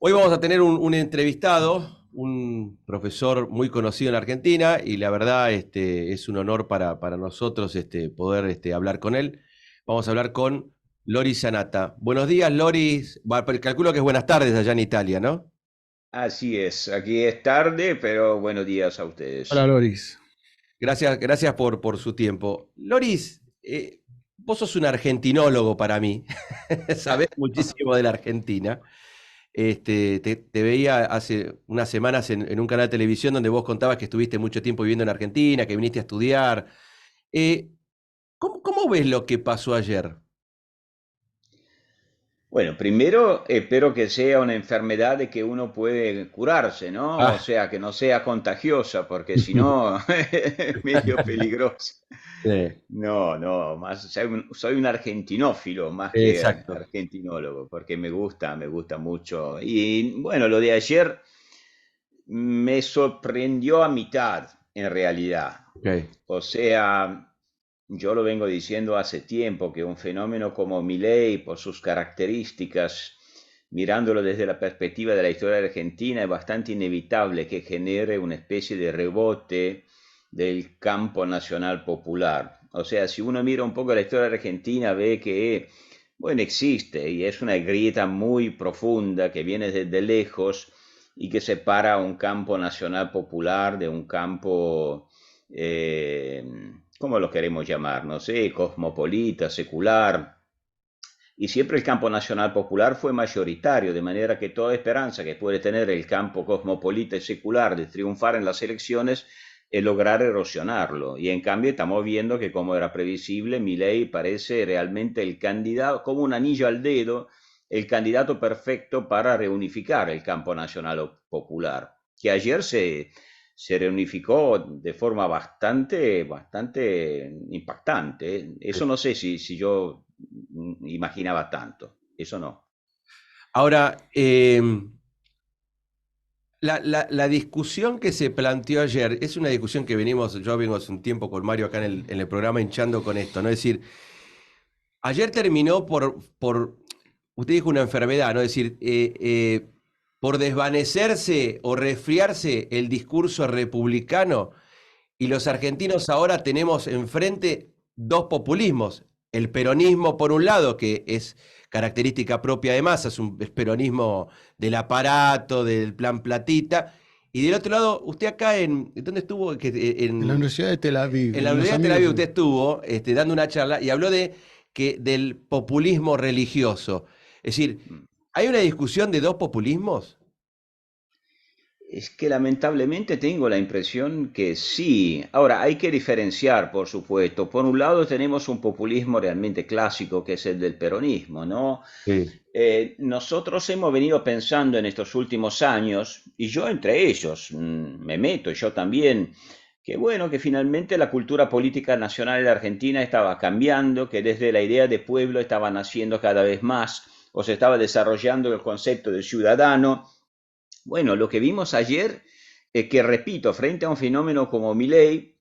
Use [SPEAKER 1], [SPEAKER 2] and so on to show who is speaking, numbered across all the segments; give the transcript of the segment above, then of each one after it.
[SPEAKER 1] Hoy vamos a tener un entrevistado, un profesor muy conocido en la Argentina, y la verdad es un honor para nosotros poder hablar con él. Vamos a hablar con Loris Sanata. Buenos días, Loris. Pero calculo que es buenas tardes allá en Italia, ¿no?
[SPEAKER 2] Así es, aquí es tarde, pero buenos días a
[SPEAKER 3] Hola
[SPEAKER 2] ustedes.
[SPEAKER 3] Loris.
[SPEAKER 1] Gracias por su tiempo. Loris, vos sos un argentinólogo para mí. Sabés muchísimo de la Argentina. Te veía hace unas semanas en un canal de televisión donde vos contabas que estuviste mucho tiempo viviendo en Argentina, que viniste a estudiar. Eh, ¿Cómo ves lo que pasó ayer?
[SPEAKER 2] Bueno, primero espero que sea una enfermedad de que uno puede curarse, ¿no? O
[SPEAKER 1] Ah,
[SPEAKER 2] sea, que no sea contagiosa, porque si no, es medio peligroso.
[SPEAKER 1] sí,
[SPEAKER 2] No, no, más soy un argentinófilo más que
[SPEAKER 1] exacto.
[SPEAKER 2] argentinólogo, porque me gusta mucho. Y bueno, lo de ayer me sorprendió a mitad, en realidad.
[SPEAKER 1] Ok.
[SPEAKER 2] O sea, yo lo vengo diciendo hace tiempo que un fenómeno como Milei, por sus características, mirándolo desde la perspectiva de la historia argentina, es bastante inevitable que genere una especie de rebote del campo nacional popular. O sea, si uno mira un poco la historia argentina, ve que, bueno, existe y es una grieta muy profunda que viene desde lejos y que separa un campo nacional popular de un campo eh, ¿cómo lo queremos llamar? No sé, cosmopolita, secular. Y siempre el campo nacional popular fue mayoritario, de manera que toda esperanza que puede tener el campo cosmopolita y secular de triunfar en las elecciones es lograr erosionarlo. Y en cambio estamos viendo que, como era previsible, Milei parece realmente el candidato, como un anillo al dedo, el candidato perfecto para reunificar el campo nacional popular, que ayer se reunificó de forma bastante impactante, ¿eh? Eso no sé si yo imaginaba tanto, eso no.
[SPEAKER 1] Ahora, la discusión que se planteó ayer es una discusión que yo vengo hace un tiempo con Mario acá en el programa hinchando con esto, ¿no? Es decir, ayer terminó usted dijo una enfermedad, ¿no? Es decir, por desvanecerse o resfriarse el discurso republicano y los argentinos ahora tenemos enfrente dos populismos. El peronismo, por un lado, que es característica propia de Massa, es peronismo del aparato, del plan platita. Y del otro lado, usted acá ¿dónde estuvo?
[SPEAKER 3] En la Universidad de Tel Aviv,
[SPEAKER 1] En la
[SPEAKER 3] unos
[SPEAKER 1] Universidad de Tel
[SPEAKER 3] amigos.
[SPEAKER 1] Aviv usted estuvo dando una charla y habló del populismo religioso. Es decir, ¿hay una discusión de dos populismos?
[SPEAKER 2] Es que lamentablemente tengo la impresión que sí. Ahora, hay que diferenciar, por supuesto. Por un lado tenemos un populismo realmente clásico, que es el del peronismo, ¿no?
[SPEAKER 1] Sí.
[SPEAKER 2] Nosotros hemos venido pensando en estos últimos años, y yo entre ellos, me meto, yo también, que bueno, que finalmente la cultura política nacional de la Argentina estaba cambiando, que desde la idea de pueblo estaba naciendo cada vez más, o se estaba desarrollando el concepto de ciudadano. Bueno, lo que vimos ayer, que repito, frente a un fenómeno como Milei,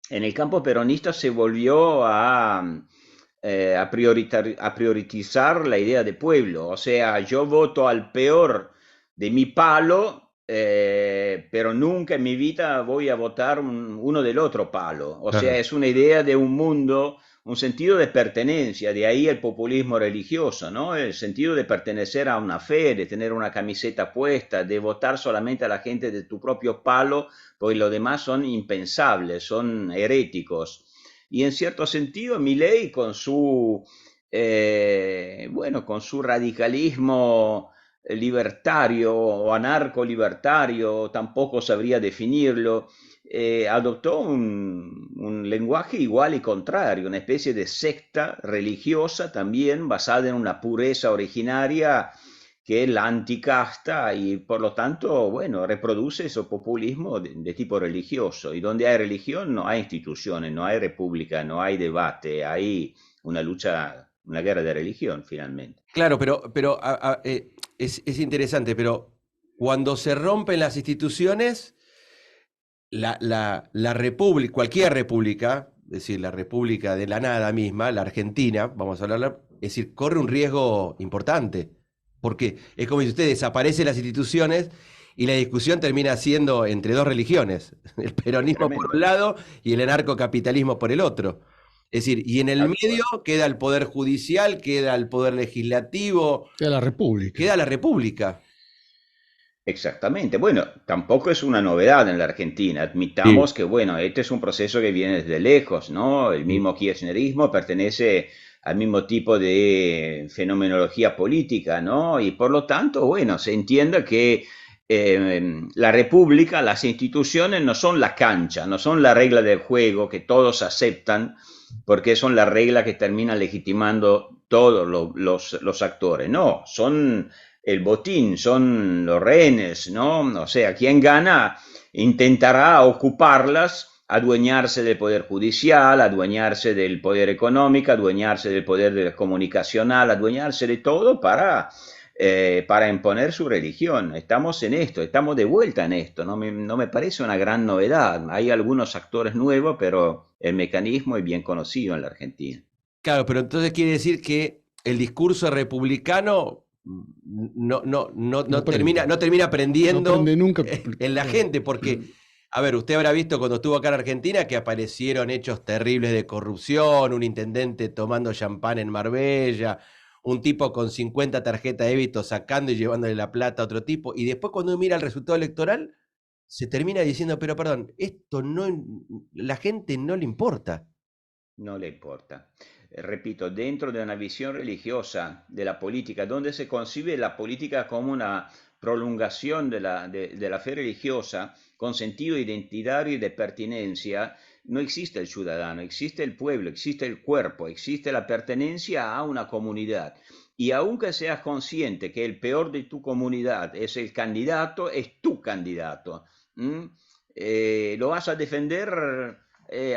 [SPEAKER 2] en el campo peronista se volvió a priorizar la idea de pueblo. O sea, yo voto al peor de mi palo, pero nunca en mi vida voy a votar uno del otro palo. O sea,
[SPEAKER 1] Claro.
[SPEAKER 2] es una idea de un mundo, un sentido de pertenencia, de ahí el populismo religioso, ¿no? El sentido de pertenecer a una fe, de tener una camiseta puesta, de votar solamente a la gente de tu propio palo, porque los demás son impensables, son heréticos. Y en cierto sentido, Milei bueno, con su radicalismo libertario o anarco-libertario, tampoco sabría definirlo, adoptó un lenguaje igual y contrario, una especie de secta religiosa también basada en una pureza originaria que es la anticasta y por lo tanto, bueno, reproduce ese populismo de tipo religioso. Y donde hay religión no hay instituciones, no hay república, no hay debate, hay una lucha, una guerra de religión finalmente.
[SPEAKER 1] Claro, es interesante, pero cuando se rompen las instituciones, la república, cualquier república, es decir, la república de la nada misma, la Argentina, vamos a hablar, es decir, corre un riesgo importante. Porque es como si usted desaparece las instituciones y la discusión termina siendo entre dos religiones, el
[SPEAKER 2] Es
[SPEAKER 1] peronismo por un
[SPEAKER 2] tremendo.
[SPEAKER 1] lado y el anarcocapitalismo por el otro. Es decir, y en el
[SPEAKER 2] Tal
[SPEAKER 1] medio
[SPEAKER 2] cual.
[SPEAKER 1] queda el poder judicial, queda el poder legislativo,
[SPEAKER 3] De la República.
[SPEAKER 1] queda la república.
[SPEAKER 2] Exactamente. Bueno, tampoco es una novedad en la Argentina.
[SPEAKER 1] Sí.
[SPEAKER 2] Admitamos que, bueno, este es un proceso que viene desde lejos, ¿no? El mismo kirchnerismo pertenece al mismo tipo de fenomenología política, ¿no? Y por lo tanto, bueno, se entiende que la república, las instituciones no son la cancha, no son la regla del juego que todos aceptan, porque son la regla que termina legitimando todos los actores. No, son el botín, son los rehenes, ¿no? O sea, quien gana intentará ocuparlas, adueñarse del poder judicial, adueñarse del poder económico, adueñarse del poder comunicacional, adueñarse de todo para imponer su religión. Estamos en esto, estamos de vuelta en esto, no me parece una gran novedad. Hay algunos actores nuevos, pero el mecanismo es bien conocido en la Argentina.
[SPEAKER 1] Claro, pero entonces quiere decir que el discurso republicano
[SPEAKER 3] No prende.
[SPEAKER 1] no termina
[SPEAKER 3] No
[SPEAKER 1] aprendiendo
[SPEAKER 3] prende nunca.
[SPEAKER 1] en la gente, porque, a ver, usted habrá visto cuando estuvo acá en Argentina que aparecieron hechos terribles de corrupción, un intendente tomando champán en Marbella, un tipo con 50 tarjetas de débito sacando y llevándole la plata a otro tipo, y después cuando uno mira el resultado electoral, se termina diciendo, pero perdón, esto no, la gente no le importa.
[SPEAKER 2] No le importa. Repito, dentro de una visión religiosa de la política, donde se concibe la política como una prolongación de la fe religiosa, con sentido identitario y de pertinencia, no existe el ciudadano, existe el pueblo, existe el cuerpo, existe la pertenencia a una comunidad. Y aunque seas consciente que el peor de tu comunidad es el candidato, es tu candidato. ¿Mm? Lo vas a defender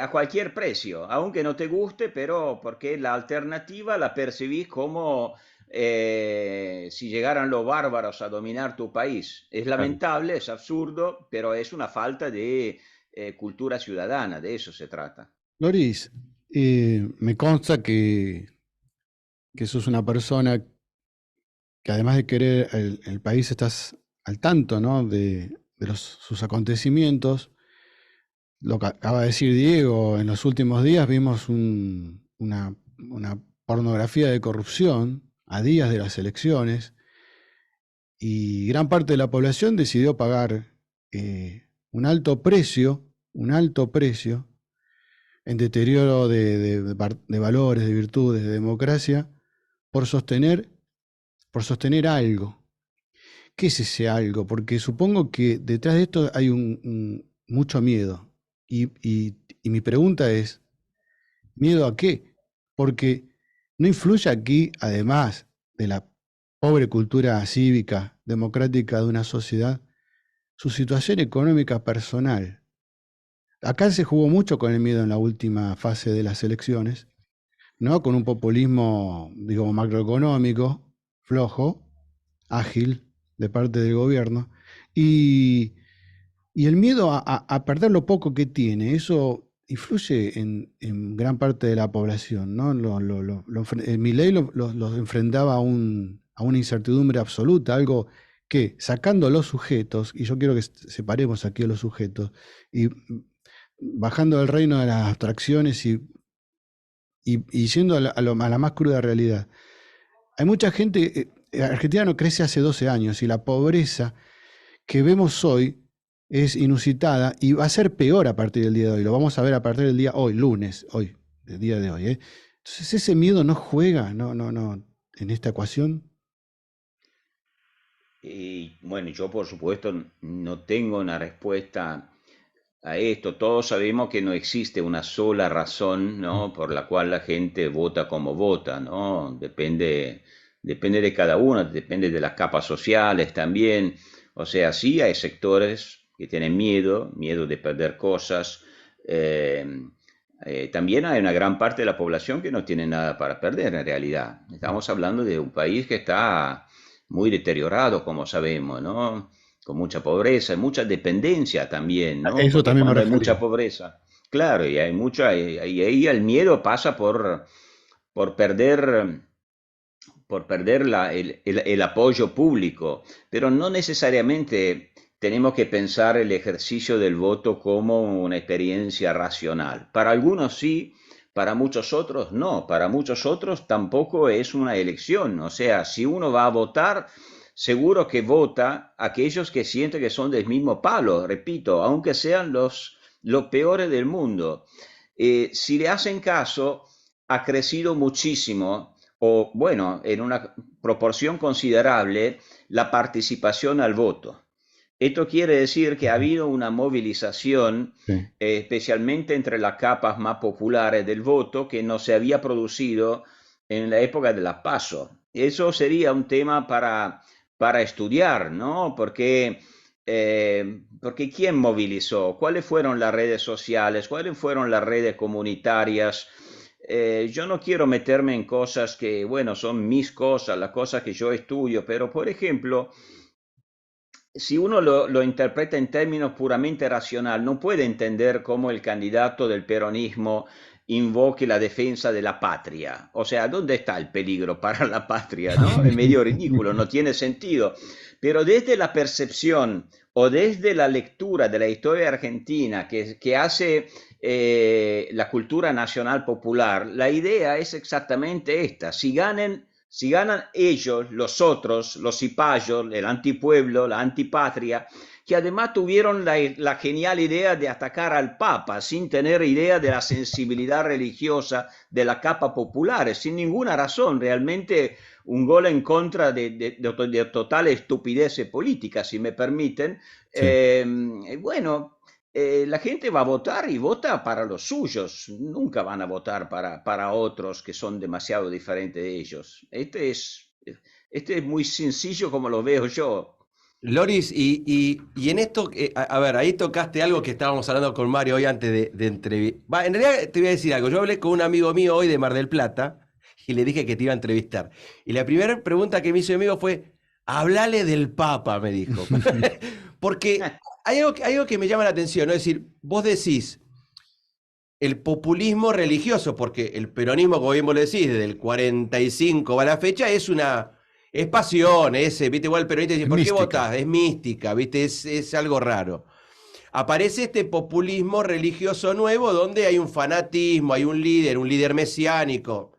[SPEAKER 2] a cualquier precio, aunque no te guste, pero porque la alternativa la percibís como si llegaran los bárbaros a dominar tu país. Es lamentable, es absurdo, pero es una falta de cultura ciudadana, de eso se trata.
[SPEAKER 3] Loris, me consta que sos una persona que además de querer el país estás al tanto, ¿no? de sus acontecimientos. Lo que acaba de decir Diego, en los últimos días vimos una pornografía de corrupción a días de las elecciones y gran parte de la población decidió pagar un alto precio en deterioro de valores, de virtudes, de democracia, por sostener algo. ¿Qué es ese algo? Porque supongo que detrás de esto hay mucho miedo. Y mi pregunta es, ¿miedo a qué? Porque no influye aquí, además de la pobre cultura cívica, democrática de una sociedad, su situación económica personal. Acá se jugó mucho con el miedo en la última fase de las elecciones, ¿no? Con un populismo, digo, macroeconómico, flojo, ágil, de parte del gobierno. Y, y el miedo a perder lo poco que tiene, eso influye en gran parte de la población, ¿no? Milei lo enfrentaba a una incertidumbre absoluta, algo que sacando los sujetos, y yo quiero que separemos aquí a los sujetos, y bajando del reino de las abstracciones y yendo a la más cruda realidad. Hay mucha gente, Argentina no crece hace 12 años y la pobreza que vemos hoy es inusitada y va a ser peor a partir del día de hoy. Lo vamos a ver a partir del día hoy, lunes, hoy, el día de hoy. Entonces ese miedo no juega, no, en esta ecuación.
[SPEAKER 2] Y bueno, yo por supuesto no tengo una respuesta a esto. Todos sabemos que no existe una sola razón, ¿no? Por la cual la gente vota como vota, ¿no? Depende de cada uno, depende de las capas sociales también. O sea, sí hay sectores que tienen miedo de perder cosas. eh, También hay una gran parte de la población que no tiene nada para perder en realidad. Estamos hablando de un país que está muy deteriorado, como sabemos, ¿no? Con mucha pobreza y mucha dependencia también,
[SPEAKER 3] A
[SPEAKER 2] ¿no?
[SPEAKER 3] eso
[SPEAKER 2] Porque
[SPEAKER 3] también me
[SPEAKER 2] cuando hay
[SPEAKER 3] refería.
[SPEAKER 2] mucha pobreza, claro, y ahí el miedo pasa por perder por perder el apoyo público, pero no necesariamente tenemos que pensar el ejercicio del voto como una experiencia racional. Para algunos sí, para muchos otros no, para muchos otros tampoco es una elección. O sea, si uno va a votar, seguro que vota aquellos que sienten que son del mismo palo, repito, aunque sean los peores del mundo. Si le hacen caso, ha crecido muchísimo, o bueno, en una proporción considerable, la participación al voto. Esto quiere decir que ha habido una movilización,
[SPEAKER 3] Sí.
[SPEAKER 2] especialmente entre las capas más populares del voto, que no se había producido en la época de la PASO. Eso sería un tema para estudiar, ¿no? Porque ¿quién movilizó? ¿Cuáles fueron las redes sociales? ¿Cuáles fueron las redes comunitarias? Yo no quiero meterme en cosas que, bueno, son mis cosas, las cosas que yo estudio, pero por ejemplo, si uno lo interpreta en términos puramente racional, no puede entender cómo el candidato del peronismo invoque la defensa de la patria. O sea, ¿dónde está el peligro para la patria? ¿No? Es medio ridículo, no tiene sentido. Pero desde la percepción o desde la lectura de la historia argentina que hace la cultura nacional popular, la idea es exactamente esta. Si ganan ellos, los otros, los cipayos, el antipueblo, la antipatria, que además tuvieron la genial idea de atacar al Papa sin tener idea de la sensibilidad religiosa de la capa popular, sin ninguna razón, realmente un gol en contra de total estupidez política, si me permiten.
[SPEAKER 3] Sí.
[SPEAKER 2] Bueno, la gente va a votar y vota para los suyos, nunca van a votar para otros que son demasiado diferentes de ellos. Este es muy sencillo como lo veo yo.
[SPEAKER 1] Loris, y en esto, a ver, ahí tocaste algo que estábamos hablando con Mario hoy antes de entrevistar. En realidad te voy a decir algo. Yo hablé con un amigo mío hoy de Mar del Plata y le dije que te iba a entrevistar. Y la primera pregunta que me hizo mi amigo fue, hablale del Papa, me dijo. Porque hay algo que me llama la atención, ¿no? Es decir, vos decís el populismo religioso, porque el peronismo, como bien vos lo decís, desde el 45 a la fecha, es pasión, viste, igual el peronista dice,
[SPEAKER 3] Es
[SPEAKER 1] ¿por qué
[SPEAKER 3] mística.
[SPEAKER 1] votás? Es mística, viste, es algo raro. Aparece este populismo religioso nuevo donde hay un fanatismo, hay un líder mesiánico.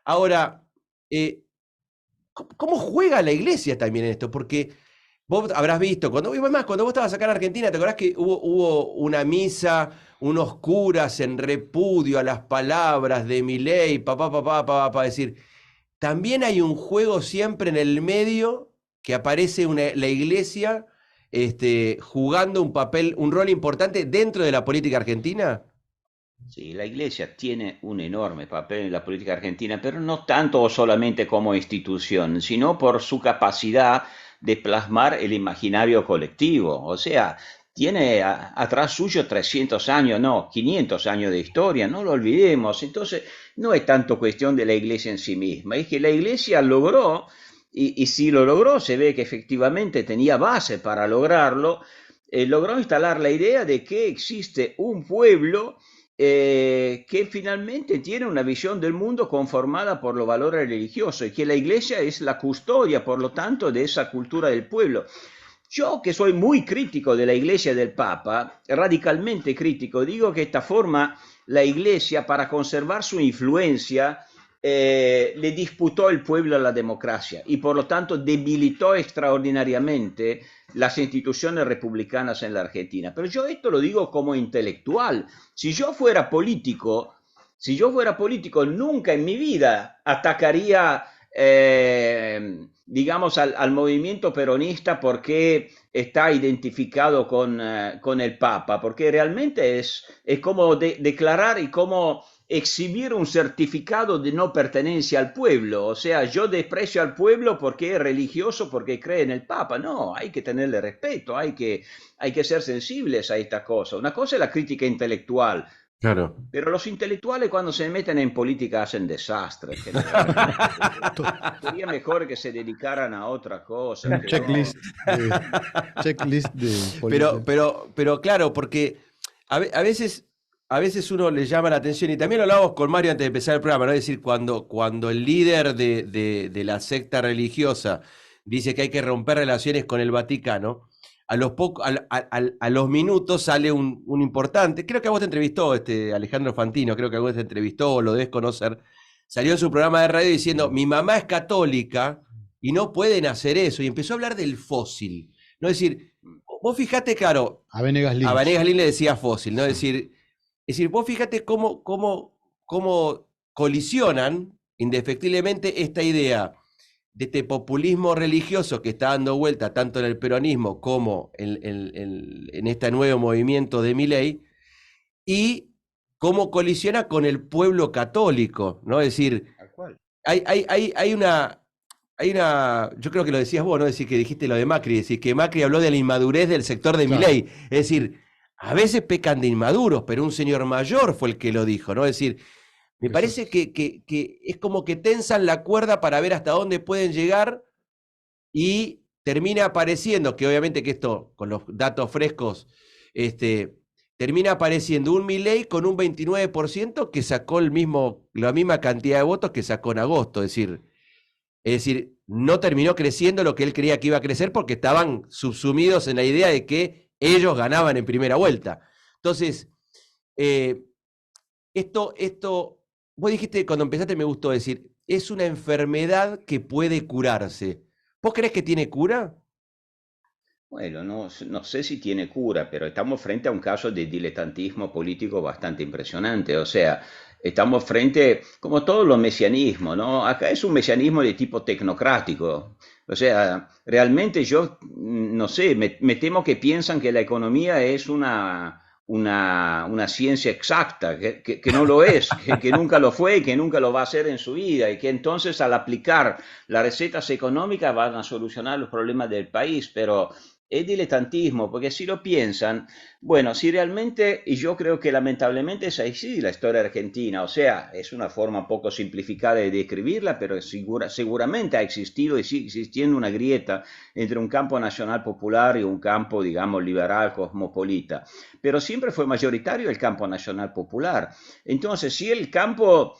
[SPEAKER 1] Ahora, eh, ¿cómo juega la iglesia también en esto? Porque vos habrás visto, cuando vos estabas acá en Argentina, ¿te acordás que hubo una misa, unos curas en repudio a las palabras de Milei, para decir, también hay un juego siempre en el medio que aparece la iglesia jugando un rol importante dentro de la política argentina?
[SPEAKER 2] Sí, la Iglesia tiene un enorme papel en la política argentina, pero no tanto o solamente como institución, sino por su capacidad de plasmar el imaginario colectivo. O sea, tiene atrás suyo 300 años, no, 500 años de historia, no lo olvidemos. Entonces, no es tanto cuestión de la Iglesia en sí misma, es que la Iglesia logró, y si lo logró, se ve que efectivamente tenía base para lograrlo, logró instalar la idea de que existe un pueblo que finalmente tiene una visión del mundo conformada por los valores religiosos y que la iglesia es la custodia, por lo tanto, de esa cultura del pueblo. Yo que soy muy crítico de la iglesia y del Papa, radicalmente crítico, digo que esta forma la iglesia para conservar su influencia le disputó el pueblo a la democracia y por lo tanto debilitó extraordinariamente las instituciones republicanas en la Argentina. Pero yo esto lo digo como intelectual. Si yo fuera político, nunca en mi vida atacaría, digamos, al movimiento peronista porque está identificado con el Papa, porque realmente es como declarar y como exhibir un certificado de no pertenencia al pueblo. O sea, yo desprecio al pueblo porque es religioso, porque cree en el Papa. No, hay que tenerle respeto, hay que ser sensibles a esta cosa. Una cosa es la crítica intelectual,
[SPEAKER 1] Claro.
[SPEAKER 2] pero los intelectuales cuando se meten en política hacen desastres generalmente. Sería mejor que se dedicaran a otra cosa.
[SPEAKER 3] Un
[SPEAKER 2] Que no...
[SPEAKER 3] checklist de
[SPEAKER 1] Pero,
[SPEAKER 3] política.
[SPEAKER 1] pero claro, porque a veces a veces uno le llama la atención, y también lo hablábamos con Mario antes de empezar el programa, ¿no? Es decir, cuando el líder de la secta religiosa dice que hay que romper relaciones con el Vaticano, a los minutos sale un importante, creo que a vos te entrevistó Alejandro Fantino, creo que a vos te entrevistó o lo debes conocer, salió en su programa de radio diciendo, mi mamá es católica y no pueden hacer eso, y empezó a hablar del fósil, ¿no? Es decir, vos fijate, claro,
[SPEAKER 3] A Venegas
[SPEAKER 1] a
[SPEAKER 3] Lynch.
[SPEAKER 1] Vanegas Lynch le decía fósil, ¿no? Es decir, vos fíjate cómo colisionan indefectiblemente esta idea de este populismo religioso que está dando vuelta tanto en el peronismo como en este nuevo movimiento de Milei, y cómo colisiona con el pueblo católico, ¿no? Es decir,
[SPEAKER 2] Tal cual.
[SPEAKER 1] hay una, yo creo que lo decías vos, ¿no? Decir que dijiste lo de Macri, decir que Macri habló de la inmadurez del sector de
[SPEAKER 3] Claro.
[SPEAKER 1] Milei. Es decir, a veces pecan de inmaduros, pero un señor mayor fue el que lo dijo, ¿no? Es decir, me
[SPEAKER 3] Eso-
[SPEAKER 1] parece que es como que tensan la cuerda para ver hasta dónde pueden llegar, y termina apareciendo, que obviamente que esto, con los datos frescos, termina apareciendo un Milei con un 29% que sacó la misma cantidad de votos que sacó en agosto. Es decir, no terminó creciendo lo que él creía que iba a crecer porque estaban subsumidos en la idea de que ellos ganaban en primera vuelta. Entonces, eh, vos dijiste cuando empezaste, me gustó decir, es una enfermedad que puede curarse. ¿Vos creés que tiene cura?
[SPEAKER 2] Bueno, no sé si tiene cura, pero estamos frente a un caso de diletantismo político bastante impresionante. O sea, estamos frente, como todos los mesianismos, ¿no? Acá es un mesianismo de tipo tecnocrático. O sea, realmente yo, no sé, me temo que piensan que la economía es una ciencia exacta, que no lo es, que nunca lo fue y que nunca lo va a ser en su vida, y que entonces al aplicar las recetas económicas van a solucionar los problemas del país, pero es diletantismo, porque si lo piensan, bueno, si realmente, y yo creo que lamentablemente es así la historia argentina, o sea, es una forma poco simplificada de describirla, pero seguramente ha existido y sigue existiendo una grieta entre un campo nacional popular y un campo, digamos, liberal, cosmopolita, pero siempre fue mayoritario el campo nacional popular. Entonces, si el campo,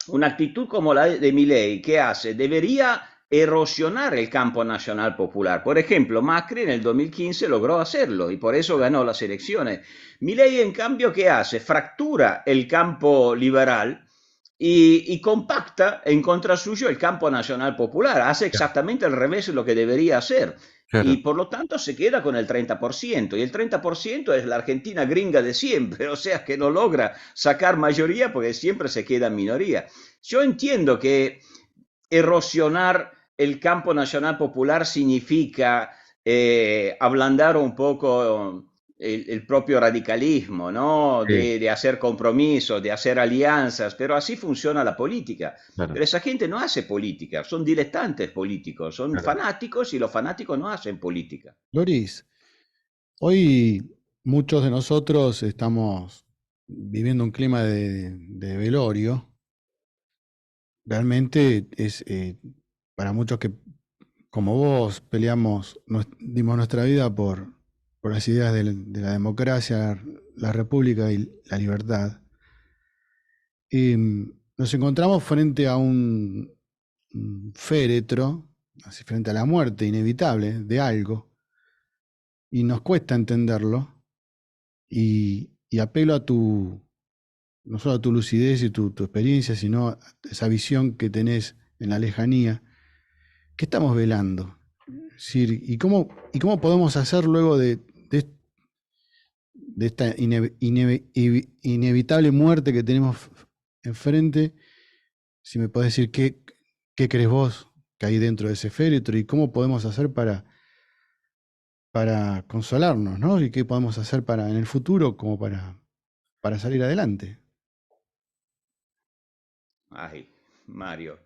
[SPEAKER 2] una actitud como la de Milei, ¿qué hace? Debería erosionar el campo nacional popular. Por ejemplo, Macri en el 2015 logró hacerlo y por eso ganó las elecciones. Milei, en cambio, ¿qué hace? Fractura el campo liberal y compacta en contra suyo el campo nacional popular. Hace exactamente al revés de lo que debería hacer. Y
[SPEAKER 1] Claro.
[SPEAKER 2] por lo tanto se queda con el 30%. Y el 30% es la Argentina gringa de siempre. O sea que no logra sacar mayoría porque siempre se queda en minoría. Yo entiendo que erosionar el campo nacional popular significa ablandar un poco el propio radicalismo, ¿no?
[SPEAKER 1] Sí,
[SPEAKER 2] De hacer compromisos, de hacer alianzas, pero así funciona la política.
[SPEAKER 1] claro,
[SPEAKER 2] Pero esa gente no hace política, son diletantes políticos, son
[SPEAKER 1] claro.
[SPEAKER 2] fanáticos y los fanáticos no hacen política.
[SPEAKER 3] Loris, hoy muchos de nosotros estamos viviendo un clima de velorio. Realmente es para muchos que, como vos, peleamos, dimos nuestra vida por las ideas de la democracia, la república y la libertad. Nos encontramos frente a un féretro, así frente a la muerte inevitable de algo, y nos cuesta entenderlo, y apelo a no solo a tu lucidez y tu experiencia, sino a esa visión que tenés en la lejanía. ¿Qué estamos velando? Es decir, ¿y cómo podemos hacer luego de esta inevitable muerte que tenemos enfrente? Si me podés decir qué crees vos que hay dentro de ese féretro y cómo podemos hacer para consolarnos, ¿no? Y qué podemos hacer en el futuro como para salir adelante.
[SPEAKER 2] Ay, Mario.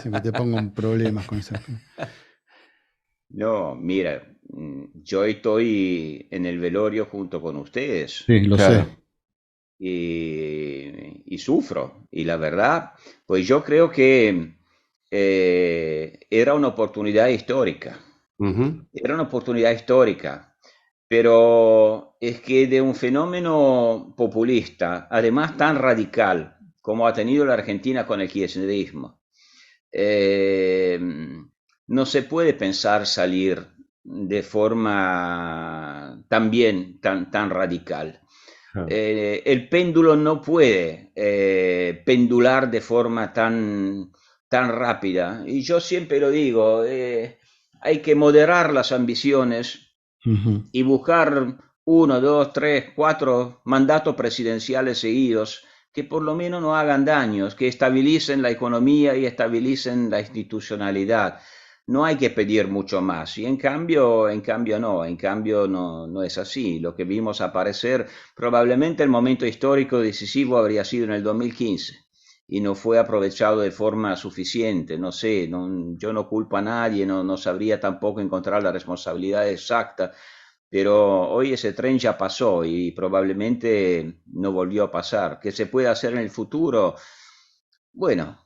[SPEAKER 3] Siempre te pongo en problemas con eso.
[SPEAKER 2] No, mira, yo estoy en el velorio junto con ustedes.
[SPEAKER 3] Sí, lo
[SPEAKER 1] Claro.
[SPEAKER 3] sé.
[SPEAKER 2] Y sufro. Y la verdad, pues yo creo que era una oportunidad histórica.
[SPEAKER 1] Ujú.
[SPEAKER 2] Era una oportunidad histórica, pero es que de un fenómeno populista, además tan radical como ha tenido la Argentina con el kirchnerismo, eh, no se puede pensar salir de forma también tan radical.
[SPEAKER 1] Claro.
[SPEAKER 2] El péndulo no puede pendular de forma tan rápida. Y yo siempre lo digo, hay que moderar las ambiciones
[SPEAKER 3] Ujú.
[SPEAKER 2] y buscar uno, dos, tres, cuatro mandatos presidenciales seguidos que por lo menos no hagan daños, que estabilicen la economía y estabilicen la institucionalidad. No hay que pedir mucho más. Y en cambio no es así. Lo que vimos aparecer, probablemente el momento histórico decisivo habría sido en el 2015 y no fue aprovechado de forma suficiente. No sé, yo no culpo a nadie, no sabría tampoco encontrar la responsabilidad exacta, pero hoy ese tren ya pasó y probablemente no volvió a pasar. ¿Qué se puede hacer en el futuro? Bueno,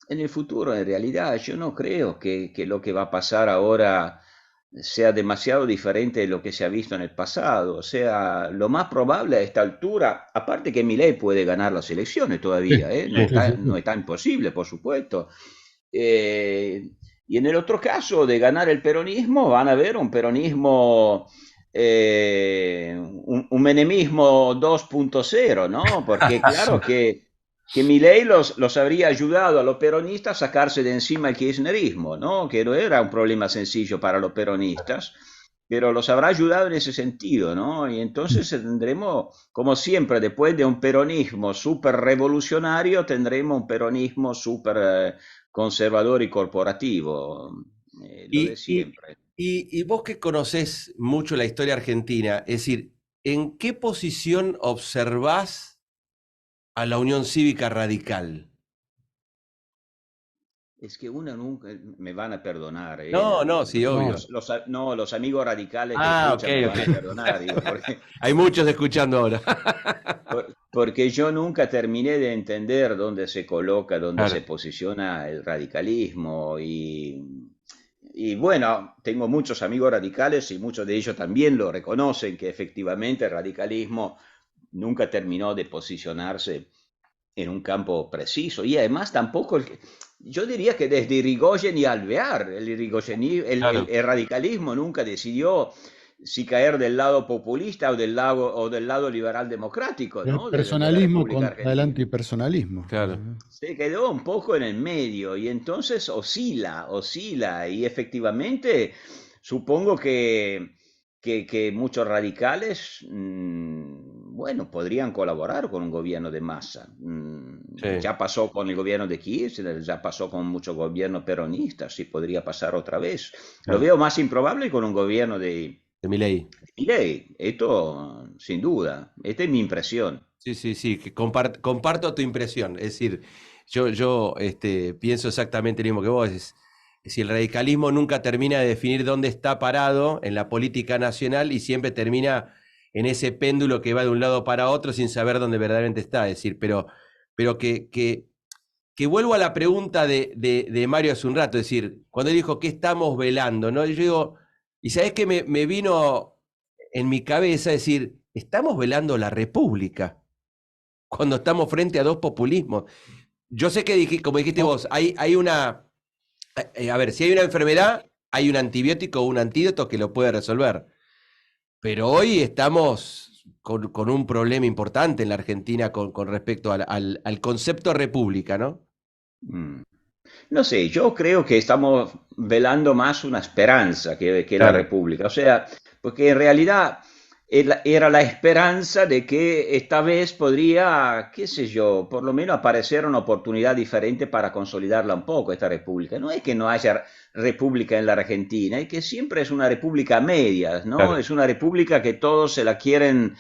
[SPEAKER 2] en el futuro en realidad yo no creo que lo que va a pasar ahora sea demasiado diferente de lo que se ha visto en el pasado. O sea, lo más probable a esta altura, aparte que Milei puede ganar las elecciones
[SPEAKER 3] Sí,
[SPEAKER 2] todavía, ¿eh?
[SPEAKER 3] sí, sí, sí,
[SPEAKER 2] No
[SPEAKER 3] sí.
[SPEAKER 2] está imposible, por supuesto. Eh, y en el otro caso de ganar el peronismo, van a ver un peronismo, un menemismo 2.0, ¿no? Porque
[SPEAKER 3] Sí.
[SPEAKER 2] claro que Milei los habría ayudado a los peronistas a sacarse de encima el kirchnerismo, ¿no? Que no era un problema sencillo para los peronistas, pero los habrá ayudado en ese sentido, ¿no? Y entonces tendremos, como siempre, después de un peronismo súper revolucionario, tendremos un peronismo súper conservador y corporativo, lo de
[SPEAKER 1] Y, y,
[SPEAKER 2] siempre.
[SPEAKER 1] y vos que conocés mucho la historia argentina, es decir, ¿en qué posición observás a la Unión Cívica Radical?
[SPEAKER 2] Es que uno nunca, me van a perdonar,
[SPEAKER 1] No, no, sí,
[SPEAKER 3] No,
[SPEAKER 1] obvio.
[SPEAKER 2] no, los amigos radicales que
[SPEAKER 1] Ah, ok,
[SPEAKER 2] escuchan me
[SPEAKER 1] ok.
[SPEAKER 2] van a perdonar, digo,
[SPEAKER 1] Hay muchos escuchando ahora.
[SPEAKER 2] porque yo nunca terminé de entender dónde se coloca, dónde se
[SPEAKER 1] Claro.
[SPEAKER 2] posiciona el radicalismo y bueno, tengo muchos amigos radicales y muchos de ellos también lo reconocen, que efectivamente el radicalismo nunca terminó de posicionarse en un campo preciso. Y además tampoco, yo diría que desde Irigoyen y Alvear,
[SPEAKER 1] Claro.
[SPEAKER 2] el radicalismo nunca decidió si caer del lado populista o del lado liberal democrático,
[SPEAKER 3] el
[SPEAKER 2] ¿no? De la
[SPEAKER 3] personalismo
[SPEAKER 2] República
[SPEAKER 3] contra el
[SPEAKER 2] Argentina.
[SPEAKER 3] antipersonalismo.
[SPEAKER 1] Claro.
[SPEAKER 2] Se quedó un poco en el medio y entonces oscila y efectivamente supongo que muchos radicales, bueno, podrían colaborar con un gobierno de masa.
[SPEAKER 1] Sí.
[SPEAKER 2] Ya pasó con el gobierno de Kirchner, ya pasó con muchos gobiernos peronistas y podría pasar otra vez. Lo
[SPEAKER 1] Claro.
[SPEAKER 2] veo más improbable con un gobierno de
[SPEAKER 1] De Milei.
[SPEAKER 2] Milei, esto sin duda, esta es mi impresión.
[SPEAKER 1] Sí, sí, sí, que comparto tu impresión. Es decir, pienso exactamente lo mismo que vos. Es decir, el radicalismo nunca termina de definir dónde está parado en la política nacional y siempre termina en ese péndulo que va de un lado para otro sin saber dónde verdaderamente está. Es decir, pero que vuelvo a la pregunta de Mario hace un rato. Es decir, cuando él dijo, ¿qué estamos velando? ¿No? Yo digo, ¿y sabés qué me vino en mi cabeza? Es decir, estamos velando la República cuando estamos frente a dos populismos. Yo sé que, como dijiste
[SPEAKER 3] No,
[SPEAKER 1] vos, hay una, a ver, si hay una enfermedad, hay un antibiótico o un antídoto que lo puede resolver. Pero hoy estamos con un problema importante en la Argentina con respecto al concepto república, ¿no?
[SPEAKER 2] Mm. No sé, yo creo que estamos velando más una esperanza que la
[SPEAKER 1] Claro,
[SPEAKER 2] República. O sea, porque en realidad era la esperanza de que esta vez podría, qué sé yo, por lo menos aparecer una oportunidad diferente para consolidarla un poco, esta República. No es que no haya República en la Argentina, es que siempre es una República a medias, ¿no?
[SPEAKER 1] claro.
[SPEAKER 2] Es una República que todos se la quieren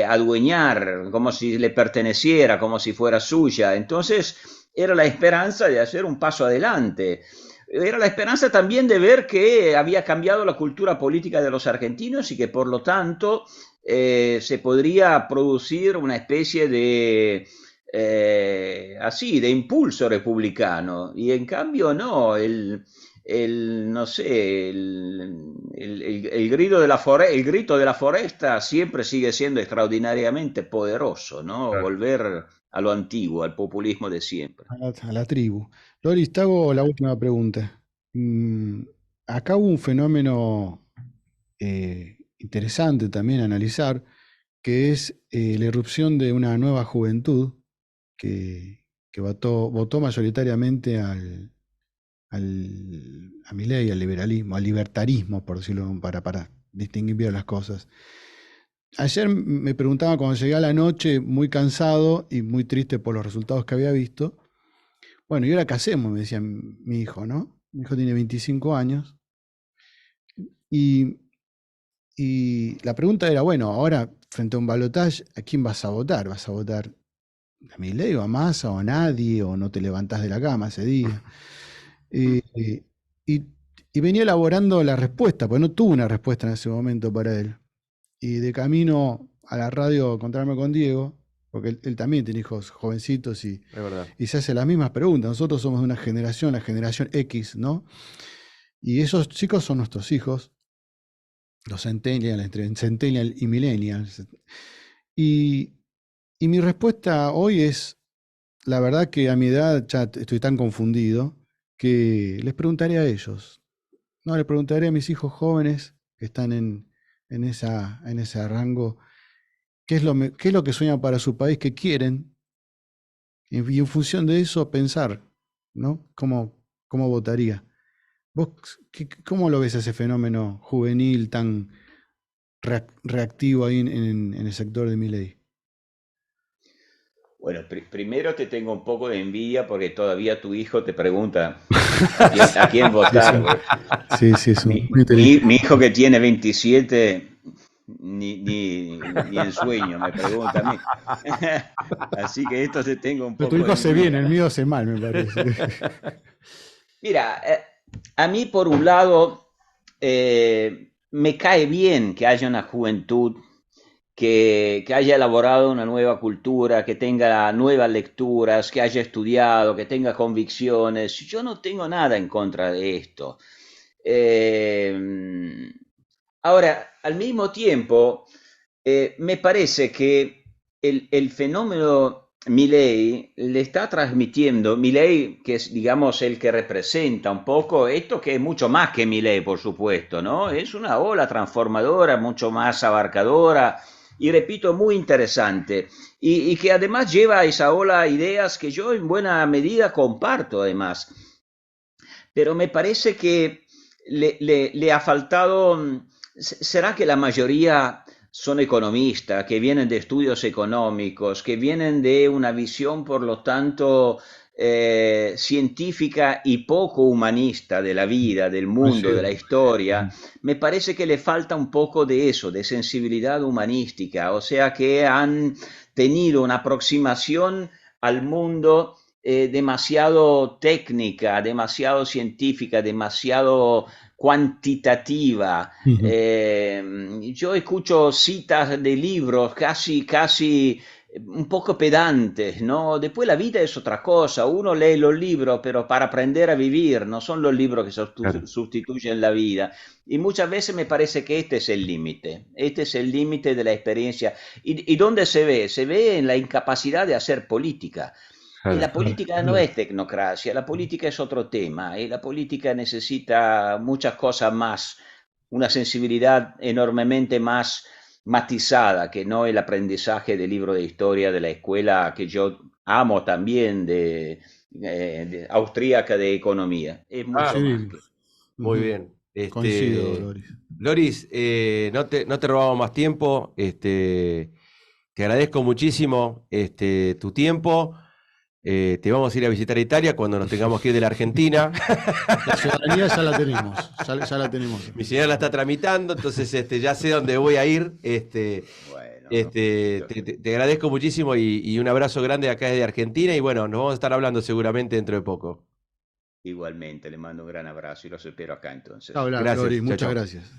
[SPEAKER 2] adueñar, como si le perteneciera, como si fuera suya. Entonces era la esperanza de hacer un paso adelante. Era la esperanza también de ver que había cambiado la cultura política de los argentinos y que por lo tanto se podría producir una especie de así, de impulso republicano. Y en cambio no, no sé, el grito de la foresta siempre sigue siendo extraordinariamente poderoso, ¿no?
[SPEAKER 1] Claro.
[SPEAKER 2] Volver a lo antiguo, al populismo de siempre.
[SPEAKER 3] A la tribu. Loris, te hago la última pregunta. Mm, Acá hubo un fenómeno interesante también a analizar, que es la irrupción de una nueva juventud que votó mayoritariamente a Milei, al liberalismo, al libertarismo, por decirlo, para distinguir bien las cosas. Ayer me preguntaba cuando llegué a la noche, muy cansado y muy triste por los resultados que había visto. Bueno, ¿y ahora qué hacemos? Me decía mi hijo, ¿no? Mi hijo tiene 25 años. Y, y la pregunta era, bueno, ahora frente a un balotaje, ¿a quién vas a votar? ¿Vas a votar a Milei o a Massa o a nadie? ¿O no te levantás de la cama ese día? Eh, eh, y, y venía elaborando la respuesta, porque no tuve una respuesta en ese momento para él. Y de camino a la radio a encontrarme con Diego, porque él también tiene hijos jovencitos
[SPEAKER 1] Es verdad.
[SPEAKER 3] y se hace las mismas preguntas. Nosotros somos de una generación, la generación X, ¿no? Y esos chicos son nuestros hijos, los centennials, entre centennial y millennials. Y, y mi respuesta hoy es, la verdad que a mi edad ya estoy tan confundido que les preguntaré a ellos. No, les preguntaré a mis hijos jóvenes que están en ese rango, qué es lo que sueñan para su país, qué quieren, y en función de eso pensar, ¿no? ¿Cómo votaría? ¿Vos cómo lo ves ese fenómeno juvenil tan reactivo ahí en el sector de Milei?
[SPEAKER 2] Bueno, primero te tengo un poco de envidia porque todavía tu hijo te pregunta a quién
[SPEAKER 3] Sí, sí,
[SPEAKER 2] votar, güey.
[SPEAKER 3] sí, es
[SPEAKER 2] Mi,
[SPEAKER 3] muy
[SPEAKER 2] mi-
[SPEAKER 3] inteligente.
[SPEAKER 2] mi hijo que tiene 27, ni en sueño me pregunta a mí. Así que esto te tengo un
[SPEAKER 3] Pero tu
[SPEAKER 2] poco de
[SPEAKER 3] hijo hace bien, el
[SPEAKER 2] envidia.
[SPEAKER 3] mío hace mal, me parece.
[SPEAKER 2] Mira, a mí por un lado me cae bien que haya una juventud que haya elaborado una nueva cultura, que tenga nuevas lecturas, que haya estudiado, que tenga convicciones. Yo no tengo nada en contra de esto. Eh, Ahora, al mismo tiempo, me parece que el fenómeno Milei le está transmitiendo, Milei, que es, digamos, el que representa un poco esto, que es mucho más que Milei, por supuesto, ¿no? Es una ola transformadora, mucho más abarcadora y, repito, muy interesante. Y que además lleva a esa ola ideas que yo en buena medida comparto, además. Pero me parece que le ha faltado, ¿será que la mayoría son economistas, que vienen de estudios económicos, que vienen de una visión, por lo tanto, científica y poco humanista de la vida, del mundo, de
[SPEAKER 3] Coincido.
[SPEAKER 2] la historia? Me parece que le falta un poco de eso, de sensibilidad humanística, o sea que han tenido una aproximación al mundo demasiado técnica, demasiado científica, demasiado cuantitativa.
[SPEAKER 3] Ujú.
[SPEAKER 2] Yo escucho citas de libros casi un poco pedantes, ¿no? Después la vida es otra cosa, uno lee los libros, pero para aprender a vivir, no son los libros que
[SPEAKER 1] Claro.
[SPEAKER 2] sustituyen la vida. Y muchas veces me parece que este es el límite de la experiencia. ¿Y dónde se ve? Se ve en la incapacidad de hacer política. Y
[SPEAKER 1] Claro.
[SPEAKER 2] la política no es tecnocracia, la política es otro tema, y la política necesita muchas cosas más, una sensibilidad enormemente más matizada que no el aprendizaje del libro de historia de la escuela que yo amo también de austríaca de economía. Es mucho más que...
[SPEAKER 3] Coincidimos.
[SPEAKER 1] Muy
[SPEAKER 3] Ujú.
[SPEAKER 1] bien.
[SPEAKER 3] Coincido, Loris.
[SPEAKER 1] Loris, no te robamos más tiempo. Te agradezco muchísimo tu tiempo. Te vamos a ir a visitar Italia cuando nos tengamos que ir de la Argentina.
[SPEAKER 3] La ciudadanía ya la tenemos, ya la tenemos.
[SPEAKER 1] Mi señora la está tramitando, entonces ya sé dónde voy a ir.
[SPEAKER 2] Bueno, yo
[SPEAKER 1] Te agradezco muchísimo y un abrazo grande acá desde Argentina. Y bueno, nos vamos a estar hablando seguramente dentro de poco.
[SPEAKER 2] igualmente le mando un gran abrazo y los espero acá entonces.
[SPEAKER 3] Habla,
[SPEAKER 1] Gracias.
[SPEAKER 3] Loris,
[SPEAKER 1] Chao,
[SPEAKER 3] muchas
[SPEAKER 1] chao.
[SPEAKER 3] gracias.